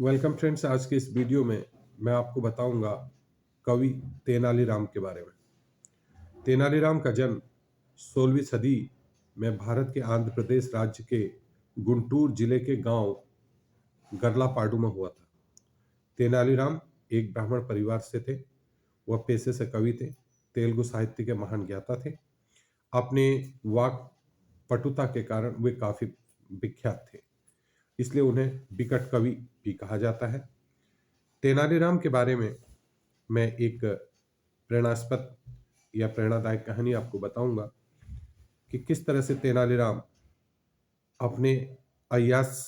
Welcome friends. आज के इस वीडियो में मैं आपको बताऊंगा कवि तेनालीराम के बारे में। तेनालीराम का जन्म 16वीं सदी में भारत के आंध्र प्रदेश राज्य के गुंटूर जिले के गांव गरलापाडू में हुआ था। तेनालीराम एक ब्राह्मण परिवार से थे। वह पेशे से कवि थे। तेलुगु साहित्य के महान ज्ञाता थे। अपने वाक पटुता के कारण वे काफी विख्यात थे, इसलिए उन्हें विकट कवि भी कहा जाता है। तेनालीराम के बारे में मैं एक प्रेरणास्पद या प्रेरणादायक कहानी आपको बताऊंगा कि किस तरह से तेनालीराम अपने अय्यास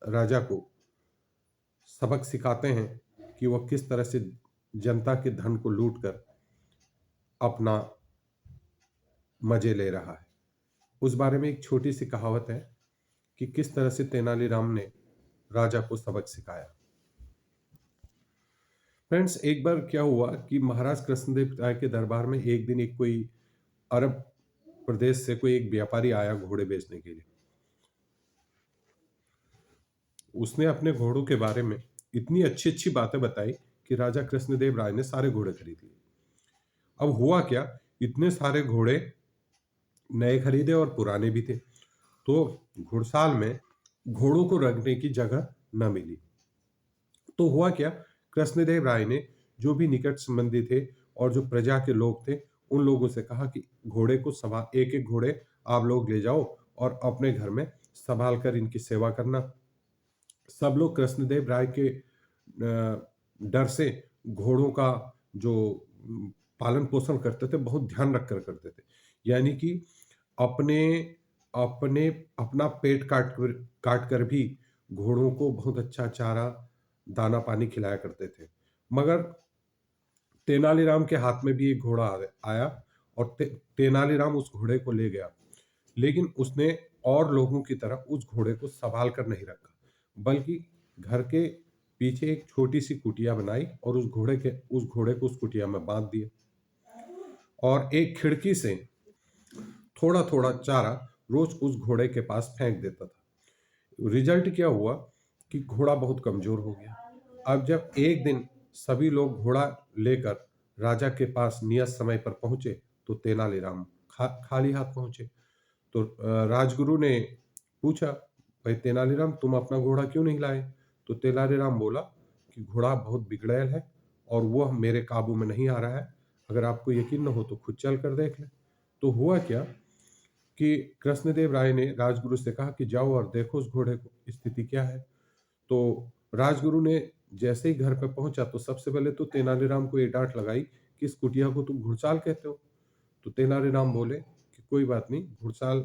राजा को सबक सिखाते हैं कि वह किस तरह से जनता के धन को लूट कर अपना मजे ले रहा है। उस बारे में एक छोटी सी कहावत है कि किस तरह से तेनालीराम ने राजा को सबक सिखाया। फ्रेंड्स, एक बार क्या हुआ कि महाराज कृष्णदेव राय के दरबार में एक दिन एक कोई अरब प्रदेश से कोई एक व्यापारी आया घोड़े बेचने के लिए। उसने अपने घोड़ों के बारे में इतनी अच्छी अच्छी बातें बताई कि राजा कृष्णदेव राय ने सारे घोड़े खरीद लिए। अब हुआ क्या, इतने सारे घोड़े नए खरीदे और पुराने भी थे, तो घुड़साल में घोड़ों को रखने की जगह न मिली। तो हुआ क्या, कृष्णदेव राय ने जो भी निकट संबंधी थे और जो प्रजा के लोग थे उन लोगों से कहा कि घोड़े को संभाल, एक एक घोड़े आप लोग ले जाओ और अपने घर में संभाल कर इनकी सेवा करना। सब लोग कृष्णदेव राय के डर से घोड़ों का जो पालन पोषण करते थे बहुत ध्यान रखकर करते थे। यानी कि अपने अपने अपना पेट काट कर भी घोड़ों को बहुत अच्छा चारा दाना पानी खिलाया करते थे। मगर तेनालीराम के हाथ में भी एक घोड़ा आया और तेनालीराम उस घोड़े को ले गया, लेकिन उसने और लोगों की तरह उस घोड़े को संभाल कर नहीं रखा, बल्कि घर के पीछे एक छोटी सी कुटिया बनाई और उस घोड़े को उस कुटिया में बांध दिया और एक खिड़की से थोड़ा थोड़ा चारा रोज उस घोड़े के पास फेंक देता था। रिजल्ट क्या हुआ कि घोड़ा बहुत कमजोर हो गया। अब जब एक दिन सभी लोग घोड़ा लेकर राजा के पास नियत समय पर पहुंचे तो तेनालीराम खाली हाथ पहुंचे। तो राजगुरु ने पूछा, भाई तेनालीराम, तुम अपना घोड़ा क्यों नहीं लाए? तो तेनालीराम बोला कि घोड़ा बहुत बिगड़ैल है और वह मेरे काबू में नहीं आ रहा है। अगर आपको यकीन न हो तो खुद चल कर देख ले। तो हुआ क्या कि कृष्णदेव राय ने राजगुरु से कहा कि जाओ और देखो उस घोड़े को स्थिति क्या है। तो राजगुरु ने जैसे ही घर पर पहुंचा तो सबसे पहले तो तेनालीराम को ये डांट लगाई कि इस कुटिया को तुम घुड़साल कहते हो। तो तेनालीराम बोले कि कोई बात नहीं, घुड़साल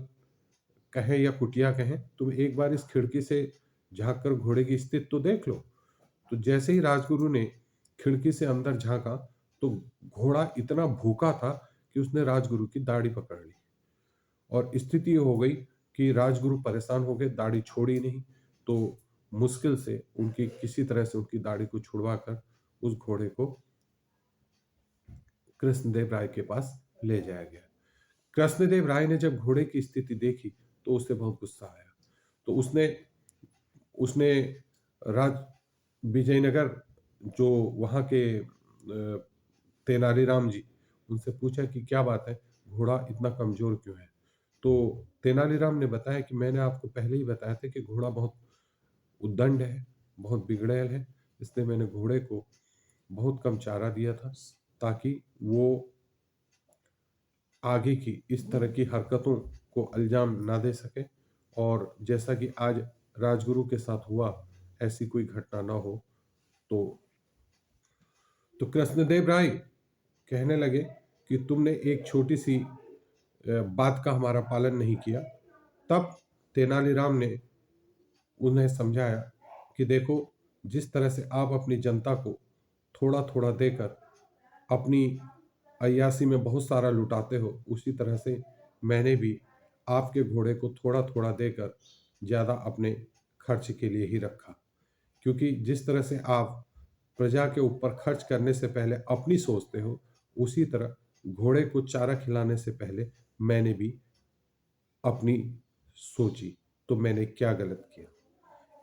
कहें या कुटिया कहें, तुम एक बार इस खिड़की से झांक कर घोड़े की स्थिति तो देख लो। तो जैसे ही राजगुरु ने खिड़की से अंदर झांका तो घोड़ा इतना भूखा था कि उसने राजगुरु की दाढ़ी पकड़ ली और स्थिति ये हो गई कि राजगुरु परेशान हो गए, दाढ़ी छोड़ी नहीं। तो मुश्किल से उनकी किसी तरह से उनकी दाढ़ी को छुड़वा कर उस घोड़े को कृष्णदेव राय के पास ले जाया गया। कृष्णदेव राय ने जब घोड़े की स्थिति देखी तो उसे बहुत गुस्सा आया। तो उसने उसने राज विजयनगर जो वहां के तेनालीराम जी, उनसे पूछा कि क्या बात है, घोड़ा इतना कमजोर क्यों है? तो तेनालीराम ने बताया कि मैंने आपको पहले ही बताया था कि घोड़ा बहुत उद्दंड है, बहुत बिगड़ैल है, इसलिए मैंने घोड़े को बहुत कम चारा दिया था ताकि वो आगे की इस तरह की हरकतों को अंजाम ना दे सके और जैसा कि आज राजगुरु के साथ हुआ ऐसी कोई घटना ना हो। तो कृष्णदेव राय कहने लगे कि तुमने एक छोटी सी बात का हमारा पालन नहीं किया। तब तेनालीराम ने उन्हें समझाया कि देखो, जिस तरह से आप अपनी जनता को थोड़ा थोड़ा देकर अपनी अय्यासी में बहुत सारा लुटाते हो, उसी तरह से मैंने भी आपके घोड़े को थोड़ा थोड़ा देकर ज्यादा अपने खर्च के लिए ही रखा। क्योंकि जिस तरह से आप प्रजा के ऊपर खर्च करने से पहले अपनी सोचते हो, उसी तरह घोड़े को चारा खिलाने से पहले मैंने भी अपनी सोची। तो मैंने क्या गलत किया?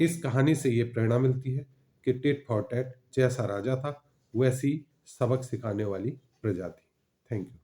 इस कहानी से ये प्रेरणा मिलती है कि टिट फॉर टैट जैसा राजा था वैसी सबक सिखाने वाली प्रजा थी। Thank you.